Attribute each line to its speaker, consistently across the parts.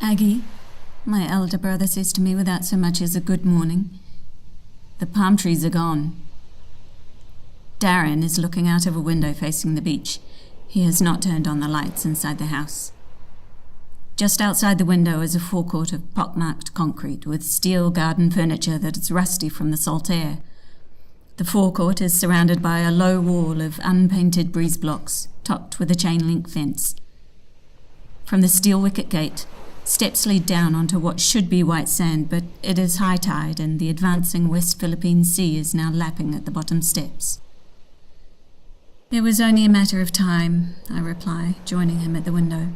Speaker 1: Aggie, my elder brother says to me without so much as a good morning, the palm trees are gone. Darren is looking out of a window facing the beach. He has not turned on the lights inside the house. Just outside the window is a forecourt of pockmarked concrete with steel garden furniture that is rusty from the salt air. The forecourt is surrounded by a low wall of unpainted breeze blocks, topped with a chain-link fence. From the steel wicket gate, steps lead down onto what should be white sand, but it is high tide and the advancing West Philippine Sea is now lapping at the bottom steps. It was only a matter of time, I reply, joining him at the window.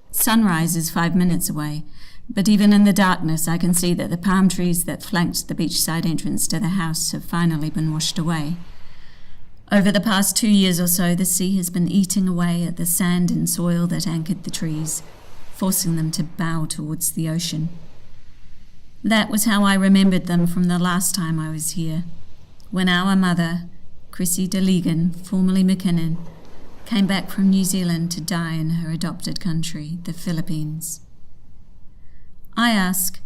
Speaker 1: Sunrise is 5 minutes away, but even in the darkness I can see that the palm trees that flanked the beachside entrance to the house have finally been washed away. Over the past 2 years or so, the sea has been eating away at the sand and soil that anchored the trees, forcing them to bow towards the ocean. That was how I remembered them from the last time I was here, when our mother, Chrissy DeLegan, formerly McKinnon, came back from New Zealand to die in her adopted country, the Philippines. I ask,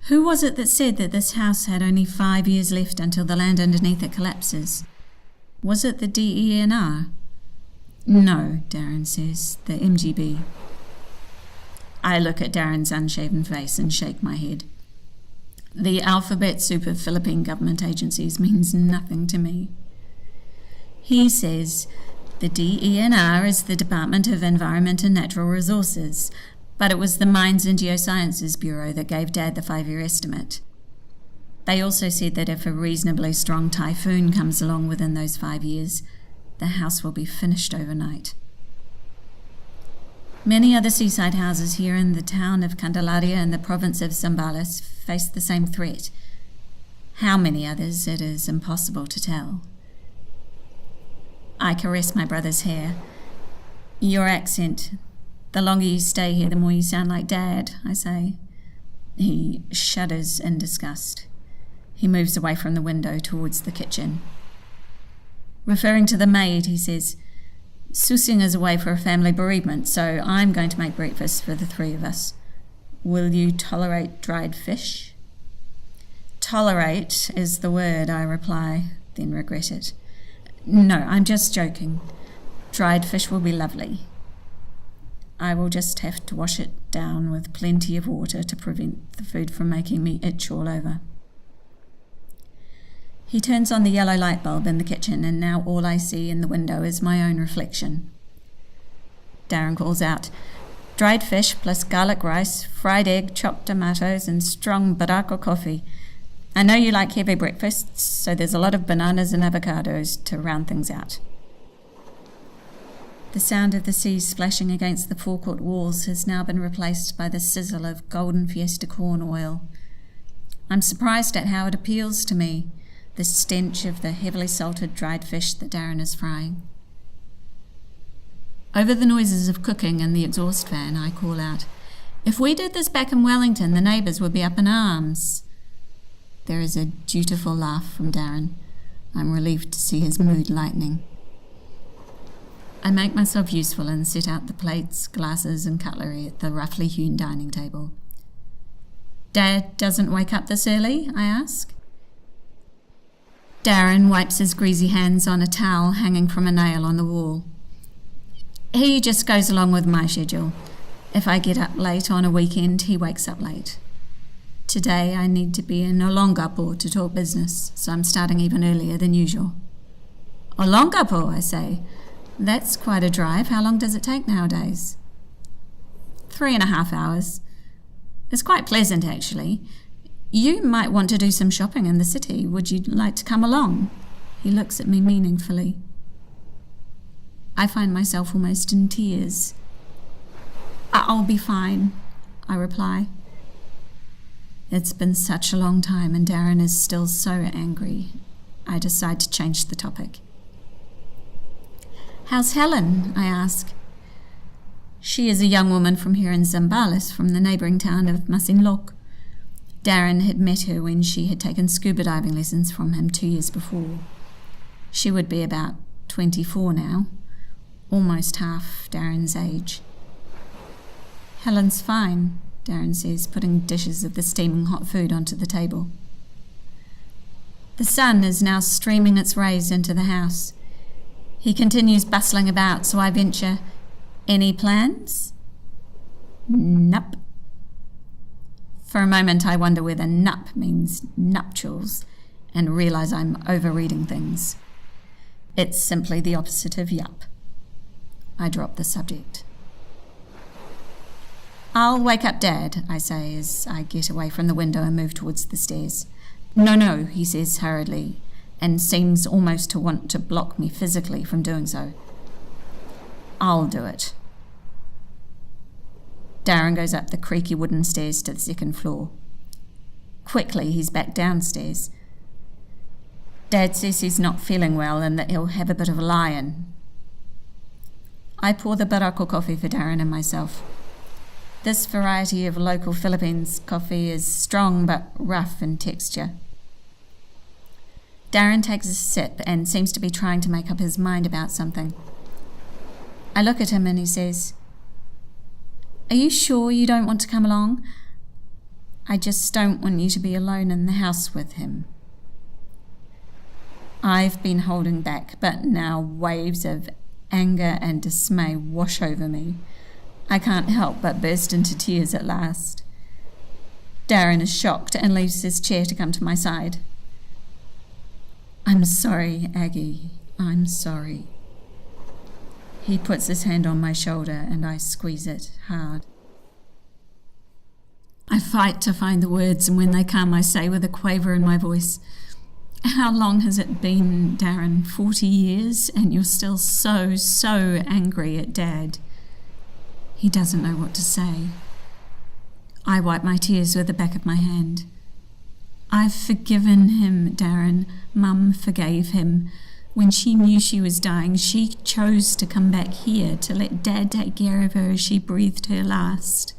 Speaker 1: who was it that said that this house had only 5 years left until the land underneath it collapses? Was it the DENR? No, Darren says, the MGB. I look at Darren's unshaven face and shake my head. The alphabet soup of Philippine government agencies means nothing to me. He says the DENR is the Department of Environment and Natural Resources, but it was the Mines and Geosciences Bureau that gave Dad the 5-year estimate. They also said that if a reasonably strong typhoon comes along within those 5 years, the house will be finished overnight. Many other seaside houses here in the town of Candelaria and the province of Zambales face the same threat. How many others, it is impossible to tell. I caress my brother's hair. Your accent. The longer you stay here, the more you sound like Dad, I say. He shudders in disgust. He moves away from the window towards the kitchen. Referring to the maid, he says, Susing is away for a family bereavement, so I'm going to make breakfast for the 3 of us. Will you tolerate dried fish? Tolerate is the word, I reply, then regret it. No, I'm just joking. Dried fish will be lovely. I will just have to wash it down with plenty of water to prevent the food from making me itch all over. He turns on the yellow light bulb in the kitchen, and now all I see in the window is my own reflection. Darren calls out, dried fish plus garlic rice, fried egg, chopped tomatoes, and strong Barako coffee. I know you like heavy breakfasts, so there's a lot of bananas and avocados to round things out. The sound of the sea splashing against the forecourt walls has now been replaced by the sizzle of golden Fiesta corn oil. I'm surprised at how it appeals to me, the stench of the heavily salted dried fish that Darren is frying. Over the noises of cooking and the exhaust fan, I call out, if we did this back in Wellington, the neighbours would be up in arms. There is a dutiful laugh from Darren. I'm relieved to see his mood lightening. I make myself useful and set out the plates, glasses and cutlery at the roughly hewn dining table. Dad doesn't wake up this early? I ask. Darren wipes his greasy hands on a towel hanging from a nail on the wall. He just goes along with my schedule. If I get up late on a weekend, he wakes up late. Today I need to be in Olongapo to talk business, so I'm starting even earlier than usual. Olongapo, I say. That's quite a drive. How long does it take nowadays? 3.5 hours. It's quite pleasant, actually. You might want to do some shopping in the city. Would you like to come along? He looks at me meaningfully. I find myself almost in tears. I'll be fine, I reply. It's been such a long time and Darren is still so angry. I decide to change the topic. How's Helen? I ask. She is a young woman from here in Zimbalist, from the neighbouring town of Ms Cunningham. Darren had met her when she had taken scuba diving lessons from him 2 years before. She would be about 24 now, almost half Darren's age. Helen's fine, Darren says, putting dishes of the steaming hot food onto the table. The sun is now streaming its rays into the house. He continues bustling about, so I venture, any plans? Nup. For a moment I wonder whether nup means nuptials and realise I'm overreading things. It's simply the opposite of yup. I drop the subject. I'll wake up Dad, I say as I get away from the window and move towards the stairs. No, he says hurriedly, and seems almost to want to block me physically from doing so. I'll do it. Darren goes up the creaky wooden stairs to the second floor. Quickly, he's back downstairs. Dad says he's not feeling well and that he'll have a bit of a lie-in. I pour the Barako coffee for Darren and myself. This variety of local Philippines coffee is strong but rough in texture. Darren takes a sip and seems to be trying to make up his mind about something. I look at him and he says, Are you sure you don't want to come along? I just don't want you to be alone in the house with him. I've been holding back, but now waves of anger and dismay wash over me. I can't help but burst into tears at last. Darren is shocked and leaves his chair to come to my side. I'm sorry, Aggie. I'm sorry. He puts his hand on my shoulder and I squeeze it hard. I fight to find the words, and when they come I say with a quaver in my voice, How long has it been, Darren? 40 years? And you're still so angry at Dad. He doesn't know what to say. I wipe my tears with the back of my hand. I've forgiven him, Darren. Mum forgave him. When she knew she was dying, she chose to come back here to let Dad take care of her as she breathed her last.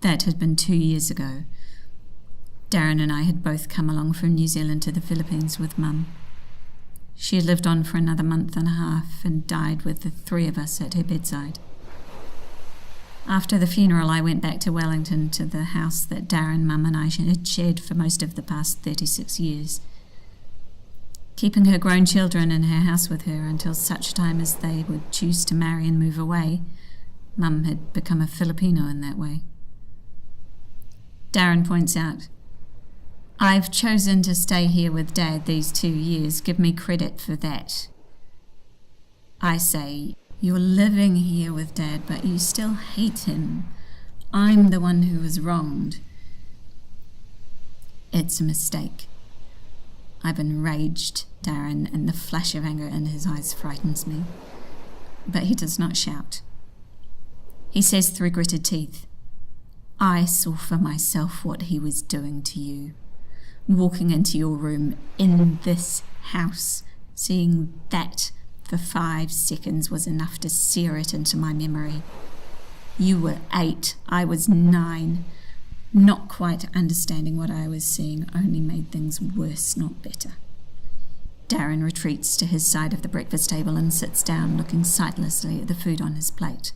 Speaker 1: That had been 2 years ago. Darren and I had both come along from New Zealand to the Philippines with Mum. She had lived on for another month and a half and died with the three of us at her bedside. After the funeral, I went back to Wellington to the house that Darren, Mum and I had shared for most of the past 36 years, keeping her grown children in her house with her until such time as they would choose to marry and move away. Mum had become a Filipino in that way. Darren points out, I've chosen to stay here with Dad these 2 years. Give me credit for that. I say, You're living here with Dad, but you still hate him. I'm the one who was wronged. It's a mistake. I've enraged Darren, and the flash of anger in his eyes frightens me. But he does not shout. He says through gritted teeth, I saw for myself what he was doing to you. Walking into your room in this house, seeing that for 5 seconds was enough to sear it into my memory. You were 8, I was 9. Not quite understanding what I was seeing only made things worse, not better. Darren retreats to his side of the breakfast table and sits down, looking sightlessly at the food on his plate.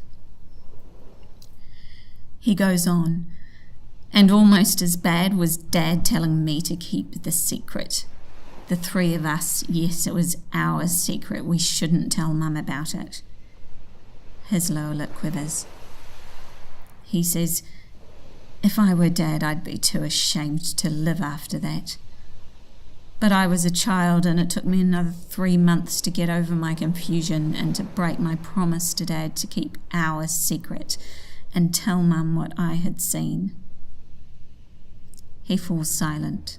Speaker 1: He goes on, and almost as bad was Dad telling me to keep the secret. The 3 of us, yes, it was our secret. We shouldn't tell Mum about it. His lower lip quivers. He says, if I were Dad, I'd be too ashamed to live after that. But I was a child, and it took me another 3 months to get over my confusion and to break my promise to Dad to keep our secret. and tell Mum what I had seen. He falls silent.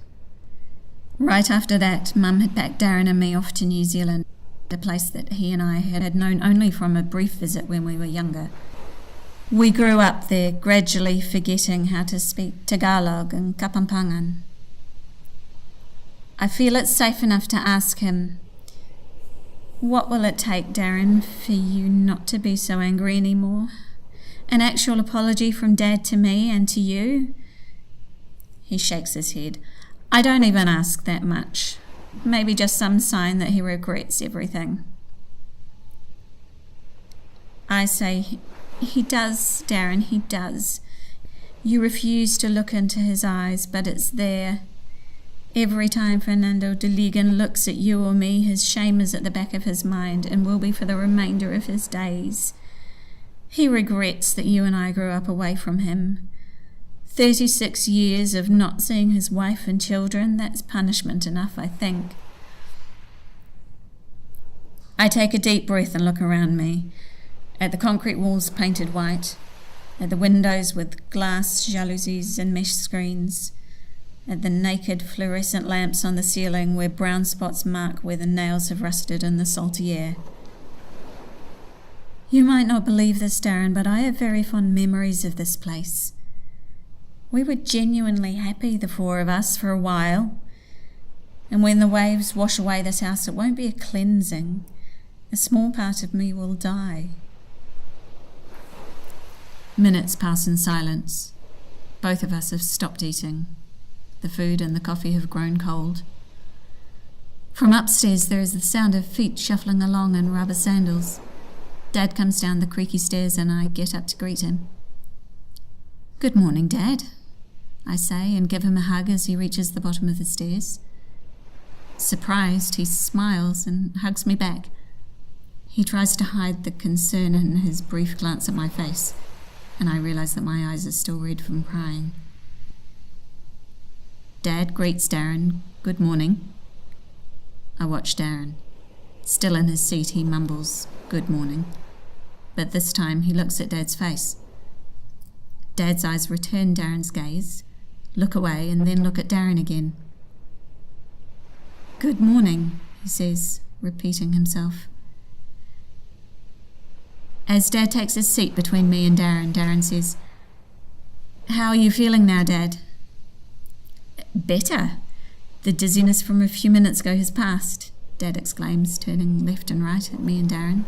Speaker 1: Right after that, Mum had packed Darren and me off to New Zealand, a place that he and I had known only from a brief visit when we were younger. We grew up there, gradually forgetting how to speak Tagalog and Kapampangan. I feel it's safe enough to ask him, "What will it take, Darren, for you not to be so angry anymore? An actual apology from Dad to me and to you?" He shakes his head. "I don't even ask that much. Maybe just some sign that he regrets everything." I say, "He does, Darren, he does. You refuse to look into his eyes, but it's there. Every time Fernando Deligan looks at you or me, his shame is at the back of his mind and will be for the remainder of his days. He regrets that you and I grew up away from him. 36 years of not seeing his wife and children, that's punishment enough, I think." I take a deep breath and look around me, at the concrete walls painted white, at the windows with glass jalousies and mesh screens, at the naked fluorescent lamps on the ceiling where brown spots mark where the nails have rusted in the salty air. You might not believe this, Darren, but I have very fond memories of this place. We were genuinely happy, the four of us, for a while. And when the waves wash away this house, it won't be a cleansing. A small part of me will die. Minutes pass in silence. Both of us have stopped eating. The food and the coffee have grown cold. From upstairs there is the sound of feet shuffling along in rubber sandals. Dad comes down the creaky stairs and I get up to greet him. "Good morning, Dad," I say, and give him a hug as he reaches the bottom of the stairs. Surprised, he smiles and hugs me back. He tries to hide the concern in his brief glance at my face, and I realise that my eyes are still red from crying. Dad greets Darren, "Good morning." I watch Darren. Still in his seat, he mumbles, "Good morning." But this time he looks at Dad's face. Dad's eyes return Darren's gaze, look away, and then look at Darren again. "Good morning," he says, repeating himself. As Dad takes his seat between me and Darren says, "How are you feeling now, Dad?" "Better. The dizziness from a few minutes ago has passed," Dad exclaims, turning left and right at me and Darren.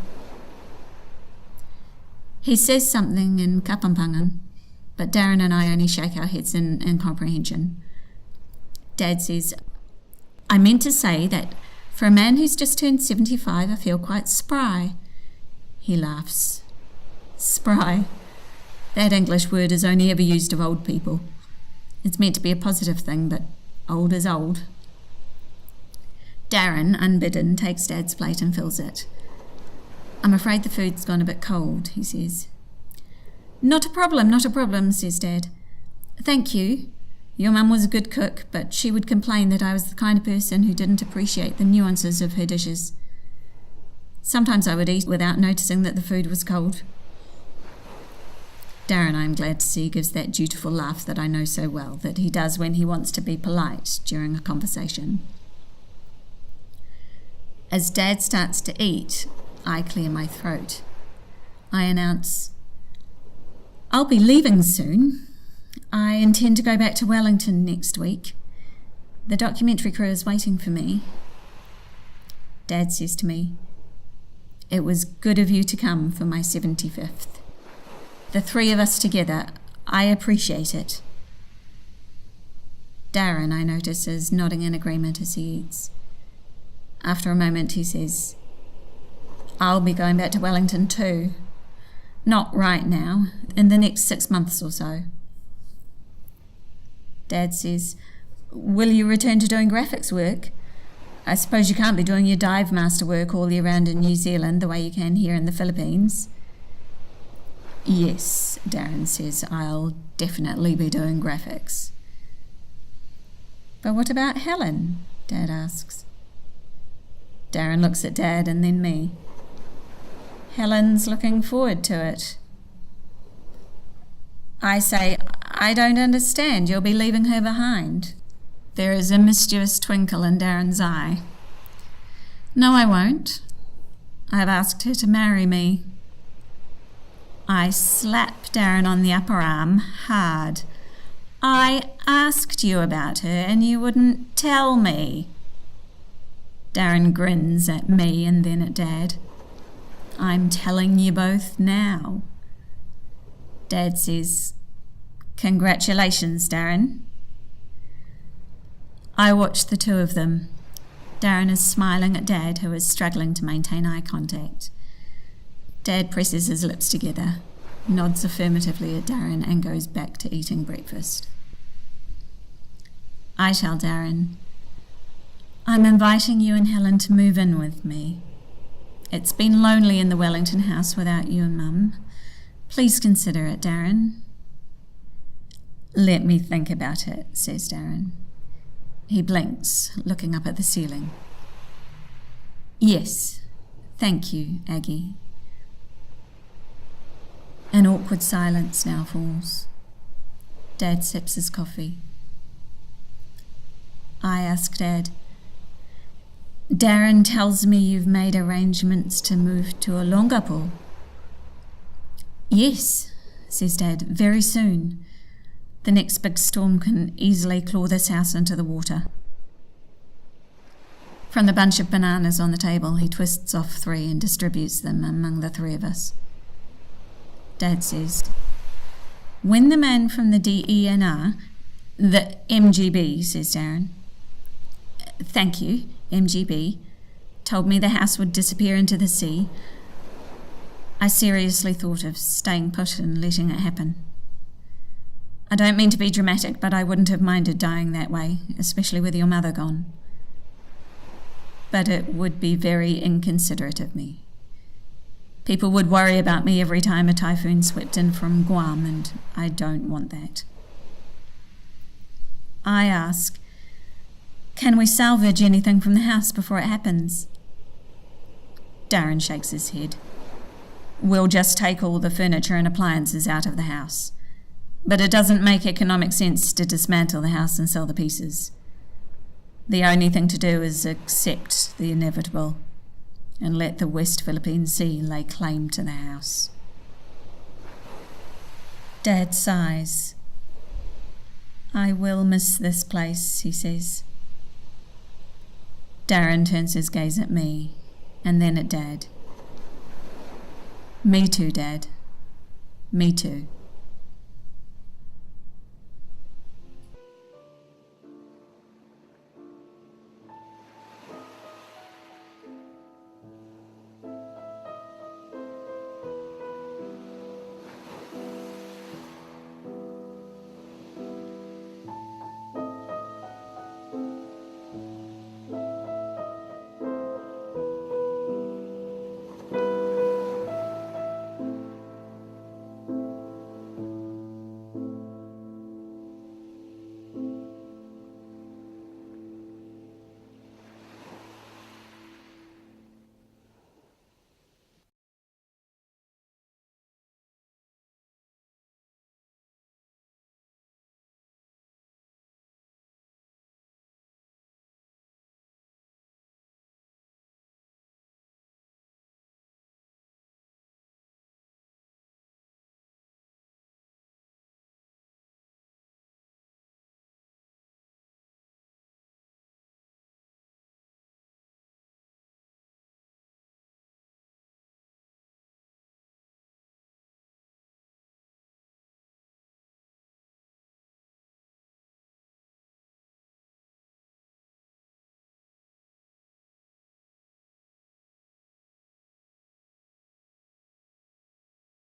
Speaker 1: He says something in Kapampangan, but Darren and I only shake our heads in comprehension. Dad says, "I meant to say that for a man who's just turned 75, I feel quite spry." He laughs. Spry. That English word is only ever used of old people. It's meant to be a positive thing, but old is old. Darren, unbidden, takes Dad's plate and fills it. "I'm afraid the food's gone a bit cold," he says. Not a problem, says Dad. "Thank you. Your mum was a good cook, but she would complain that I was the kind of person who didn't appreciate the nuances of her dishes. Sometimes I would eat without noticing that the food was cold." Darren, I'm glad to see, gives that dutiful laugh that I know so well, that he does when he wants to be polite during a conversation. As Dad starts to eat, I clear my throat. I announce, "I'll be leaving soon. I intend to go back to Wellington next week. The documentary crew is waiting for me." Dad says to me, "It was good of you to come for my 75th. The three of us together, I appreciate it." Darren, I notice, is nodding in agreement as he eats. After a moment he says, "I'll be going back to Wellington too. Not right now, in the next 6 months or so." Dad says, "Will you return to doing graphics work? I suppose you can't be doing your dive master work all year round in New Zealand the way you can here in the Philippines." "Yes," Darren says, "I'll definitely be doing graphics." "But what about Helen?" Dad asks. Darren looks at Dad and then me. "Helen's looking forward to it." I say, I don't understand. You'll be leaving her behind. There is a mischievous twinkle in Darren's eye. No, I won't. I've asked her to marry me. I slap Darren on the upper arm hard. I asked you about her and you wouldn't tell me. Darren grins at me and then at Dad. I'm telling you both now. Dad says, Congratulations, Darren. I watch the two of them. Darren is smiling at Dad, who is struggling to maintain eye contact. Dad presses his lips together, nods affirmatively at Darren and goes back to eating breakfast. I tell Darren, I'm inviting you and Helen to move in with me. It's been lonely in the Wellington house without you and Mum. Please consider it, Darren. Let me think about it, says Darren. He blinks, looking up at the ceiling. Yes, thank you, Aggie. An awkward silence now falls. Dad sips his coffee. I ask Dad, Darren tells me you've made arrangements to move to Olongapo. Yes, says Dad, very soon. The next big storm can easily claw this house into the water. From the bunch of bananas on the table, he twists off 3 and distributes them among the 3 of us. Dad says, when the man from the DENR, the MGB, says Darren, thank you, MGB, told me the house would disappear into the sea, I seriously thought of staying put and letting it happen. I don't mean to be dramatic, but I wouldn't have minded dying that way, especially with your mother gone. But it would be very inconsiderate of me. People would worry about me every time a typhoon swept in from Guam, and I don't want that. I ask, can we salvage anything from the house before it happens? Darren shakes his head. We'll just take all the furniture and appliances out of the house. But it doesn't make economic sense to dismantle the house and sell the pieces. The only thing to do is accept the inevitable and let the West Philippine Sea lay claim to the house. Dad sighs. I will miss this place, he says. Darren turns his gaze at me and then at Dad. Me too, Dad. Me too.